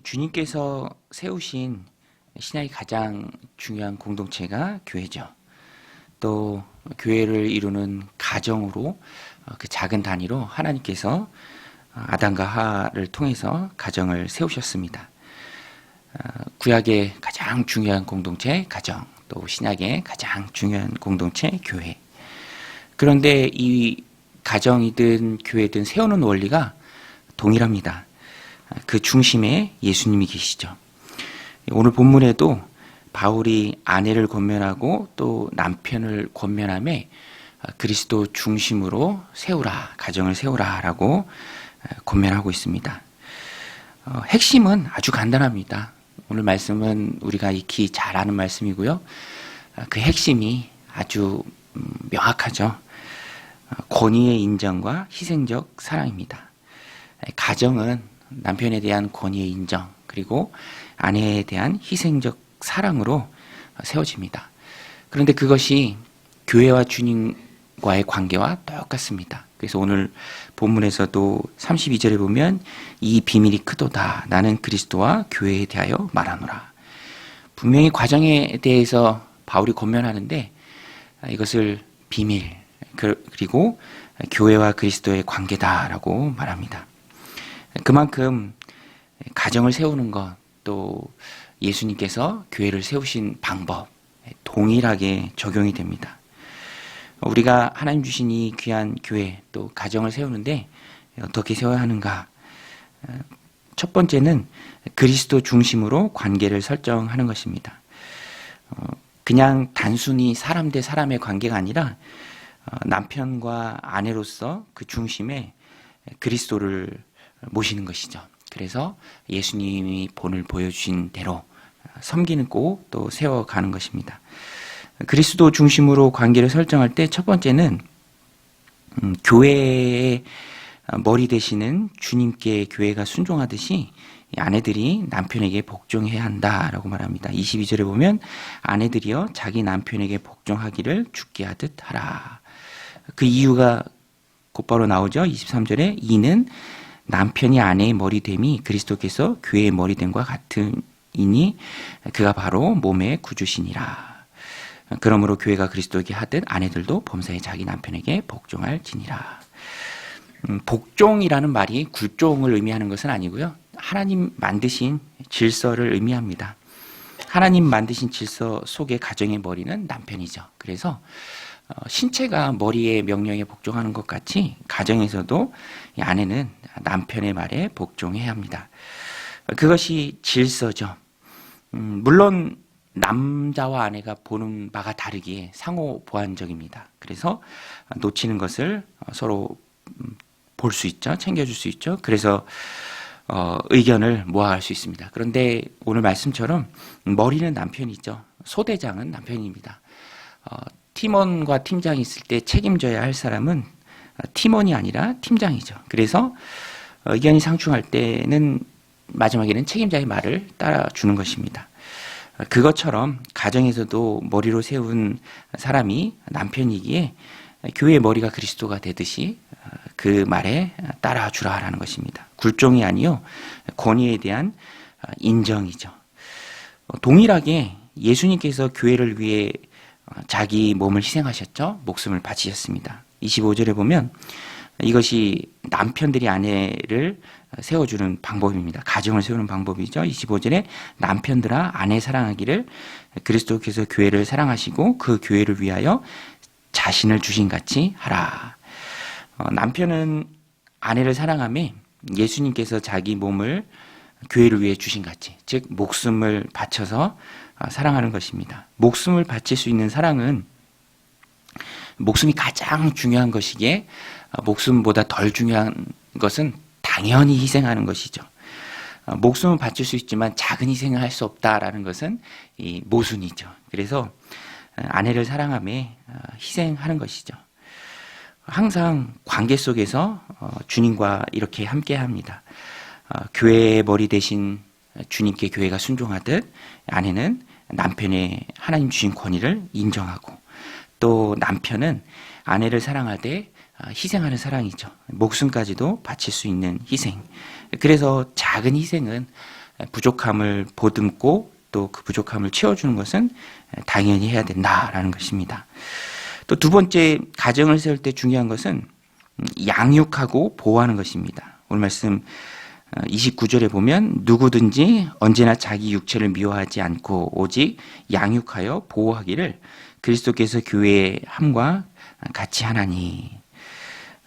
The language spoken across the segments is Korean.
주님께서 세우신 신약의 가장 중요한 공동체가 교회죠. 또 교회를 이루는 가정으로 그 작은 단위로 하나님께서 아담과 하와를 통해서 가정을 세우셨습니다. 구약의 가장 중요한 공동체 가정, 또 신약의 가장 중요한 공동체 교회. 그런데 이 가정이든 교회든 세우는 원리가 동일합니다. 그 중심에 예수님이 계시죠. 오늘 본문에도 바울이 아내를 권면하고 또 남편을 권면하며 그리스도 중심으로 세우라, 가정을 세우라라고 권면하고 있습니다. 핵심은 아주 간단합니다. 오늘 말씀은 우리가 익히 잘 아는 말씀이고요. 그 핵심이 아주 명확하죠. 권위의 인정과 희생적 사랑입니다. 가정은 남편에 대한 권위의 인정, 그리고 아내에 대한 희생적 사랑으로 세워집니다. 그런데 그것이 교회와 주님과의 관계와 똑같습니다. 그래서 오늘 본문에서도 32절에 보면 이 비밀이 크도다. 나는 그리스도와 교회에 대하여 말하노라. 분명히 과정에 대해서 바울이 권면하는데 이것을 비밀, 그리고 교회와 그리스도의 관계다라고 말합니다. 그만큼 가정을 세우는 것, 또 예수님께서 교회를 세우신 방법 동일하게 적용이 됩니다. 우리가 하나님 주신 이 귀한 교회 또 가정을 세우는데 어떻게 세워야 하는가? 첫 번째는 그리스도 중심으로 관계를 설정하는 것입니다. 그냥 단순히 사람 대 사람의 관계가 아니라 남편과 아내로서 그 중심에 그리스도를 모시는 것이죠. 그래서 예수님이 본을 보여주신 대로 섬기는 꼭 또 세워가는 것입니다. 그리스도 중심으로 관계를 설정할 때 첫 번째는 교회의 머리 되시는 주님께 교회가 순종하듯이 아내들이 남편에게 복종해야 한다라고 말합니다. 22절에 보면 아내들이여 자기 남편에게 복종하기를 주께 하듯 하라. 그 이유가 곧바로 나오죠. 23절에 이는 남편이 아내의 머리됨이 그리스도께서 교회의 머리됨과 같으니 그가 바로 몸의 구주시니라. 그러므로 교회가 그리스도에게 하듯 아내들도 범사에 자기 남편에게 복종할지니라. 복종이라는 말이 굴종을 의미하는 것은 아니고요. 하나님 만드신 질서를 의미합니다. 하나님 만드신 질서 속의 가정의 머리는 남편이죠. 그래서 신체가 머리의 명령에 복종하는 것 같이 가정에서도 아내는 남편의 말에 복종해야 합니다. 그것이 질서죠. 물론 남자와 아내가 보는 바가 다르기에 상호 보완적입니다. 그래서 놓치는 것을 서로 볼 수 있죠. 챙겨줄 수 있죠. 그래서 의견을 모아갈 수 있습니다. 그런데 오늘 말씀처럼 머리는 남편이죠. 소대장은 남편입니다. 팀원과 팀장이 있을 때 책임져야 할 사람은 팀원이 아니라 팀장이죠. 그래서 의견이 상충할 때는 마지막에는 책임자의 말을 따라주는 것입니다. 그것처럼 가정에서도 머리로 세운 사람이 남편이기에 교회의 머리가 그리스도가 되듯이 그 말에 따라주라라는 것입니다. 굴종이 아니요 권위에 대한 인정이죠. 동일하게 예수님께서 교회를 위해 자기 몸을 희생하셨죠. 목숨을 바치셨습니다. 25절에 보면 이것이 남편들이 아내를 세워주는 방법입니다. 가정을 세우는 방법이죠. 25절에 남편들아 아내 사랑하기를 그리스도께서 교회를 사랑하시고 그 교회를 위하여 자신을 주신 같이 하라. 남편은 아내를 사랑하며 예수님께서 자기 몸을 교회를 위해 주신 같이, 즉 목숨을 바쳐서 사랑하는 것입니다. 목숨을 바칠 수 있는 사랑은 목숨이 가장 중요한 것이기에 목숨보다 덜 중요한 것은 당연히 희생하는 것이죠. 목숨은 바칠 수 있지만 작은 희생을 할 수 없다라는 것은 이 모순이죠. 그래서 아내를 사랑하며 희생하는 것이죠. 항상 관계 속에서 주님과 이렇게 함께 합니다. 교회의 머리 대신 주님께 교회가 순종하듯 아내는 남편의 하나님 주신 권위를 인정하고 또 남편은 아내를 사랑하되 희생하는 사랑이죠. 목숨까지도 바칠 수 있는 희생. 그래서 작은 희생은 부족함을 보듬고 또 그 부족함을 채워주는 것은 당연히 해야 된다라는 것입니다. 또 두 번째, 가정을 세울 때 중요한 것은 양육하고 보호하는 것입니다. 오늘 말씀 29절에 보면 누구든지 언제나 자기 육체를 미워하지 않고 오직 양육하여 보호하기를 그리스도께서 교회의 함과 같이 하나니.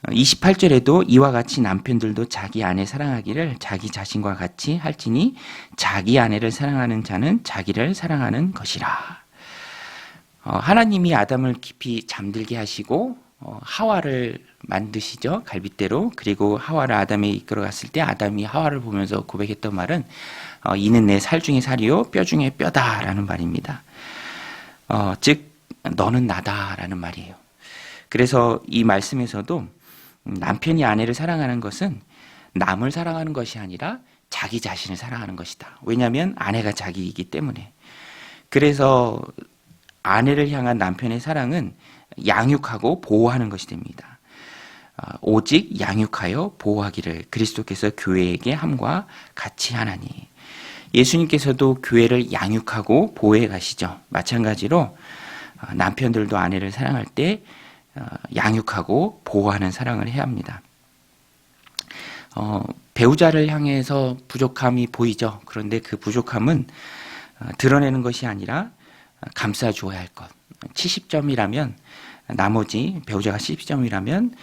28절에도 이와 같이 남편들도 자기 아내 사랑하기를 자기 자신과 같이 할지니 자기 아내를 사랑하는 자는 자기를 사랑하는 것이라. 하나님이 아담을 깊이 잠들게 하시고 하와를 만드시죠. 갈빗대로. 그리고 하와를 아담에 이끌어 갔을 때 아담이 하와를 보면서 고백했던 말은 이는 내 살 중에 살이요 뼈 중에 뼈다라는 말입니다. 즉 너는 나다라는 말이에요. 그래서 이 말씀에서도 남편이 아내를 사랑하는 것은 남을 사랑하는 것이 아니라 자기 자신을 사랑하는 것이다. 왜냐하면 아내가 자기이기 때문에. 그래서 아내를 향한 남편의 사랑은 양육하고 보호하는 것이 됩니다. 오직 양육하여 보호하기를 그리스도께서 교회에게 함과 같이 하나니. 예수님께서도 교회를 양육하고 보호해 가시죠. 마찬가지로 남편들도 아내를 사랑할 때 양육하고 보호하는 사랑을 해야 합니다. 배우자를 향해서 부족함이 보이죠. 그런데 그 부족함은 드러내는 것이 아니라 감싸 주어야 할 것. 70점이라면 나머지 배우자가 70점이라면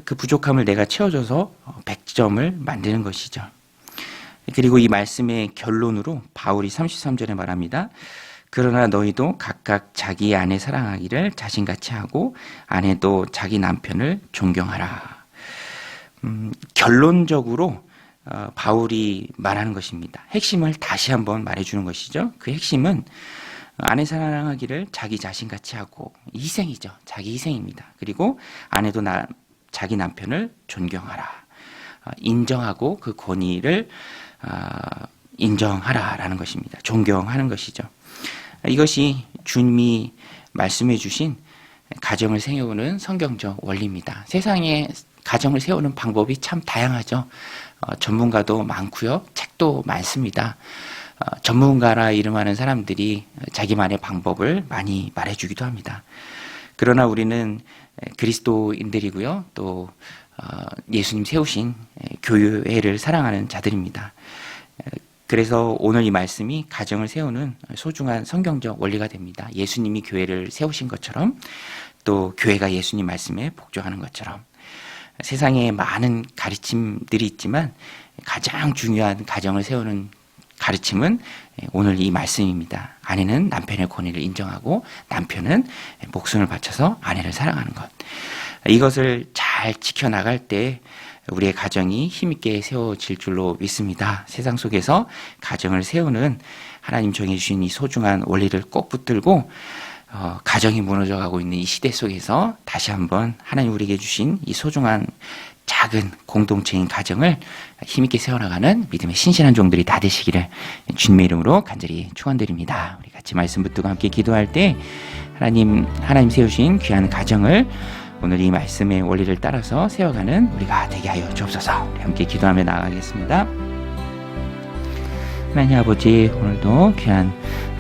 그 부족함을 내가 채워줘서 100점을 만드는 것이죠. 그리고 이 말씀의 결론으로 바울이 33절에 말합니다. 그러나 너희도 각각 자기 아내 사랑하기를 자신같이 하고 아내도 자기 남편을 존경하라. 결론적으로 바울이 말하는 것입니다. 핵심을 다시 한번 말해주는 것이죠. 그 핵심은 아내 사랑하기를 자기 자신같이 하고 희생이죠. 자기 희생입니다. 그리고 아내도 자기 남편을 존경하라. 인정하고 그 권위를 인정하라라는 것입니다. 존경하는 것이죠. 이것이 주님이 말씀해 주신 가정을 세우는 성경적 원리입니다. 세상에 가정을 세우는 방법이 참 다양하죠. 전문가도 많고요. 책도 많습니다. 전문가라 이름하는 사람들이 자기만의 방법을 많이 말해주기도 합니다. 그러나 우리는 그리스도인들이고요. 또 예수님 세우신 교회를 사랑하는 자들입니다. 그래서 오늘 이 말씀이 가정을 세우는 소중한 성경적 원리가 됩니다. 예수님이 교회를 세우신 것처럼 또 교회가 예수님 말씀에 복종하는 것처럼 세상에 많은 가르침들이 있지만 가장 중요한 가정을 세우는 가르침은 오늘 이 말씀입니다. 아내는 남편의 권위를 인정하고 남편은 목숨을 바쳐서 아내를 사랑하는 것. 이것을 잘 지켜나갈 때 우리의 가정이 힘있게 세워질 줄로 믿습니다. 세상 속에서 가정을 세우는 하나님 정해주신 이 소중한 원리를 꼭 붙들고 가정이 무너져가고 있는 이 시대 속에서 다시 한번 하나님 우리에게 주신 이 소중한 작은 공동체인 가정을 힘있게 세워나가는 믿음의 신실한 종들이 다 되시기를 주님의 이름으로 간절히 축원드립니다. 우리 같이 말씀 붙들고 함께 기도할 때 하나님 세우신 귀한 가정을 오늘 이 말씀의 원리를 따라서 세워가는 우리가 되게 하여 주옵소서. 우리 함께 기도하며 나아가겠습니다. 하나님 아버지, 오늘도 귀한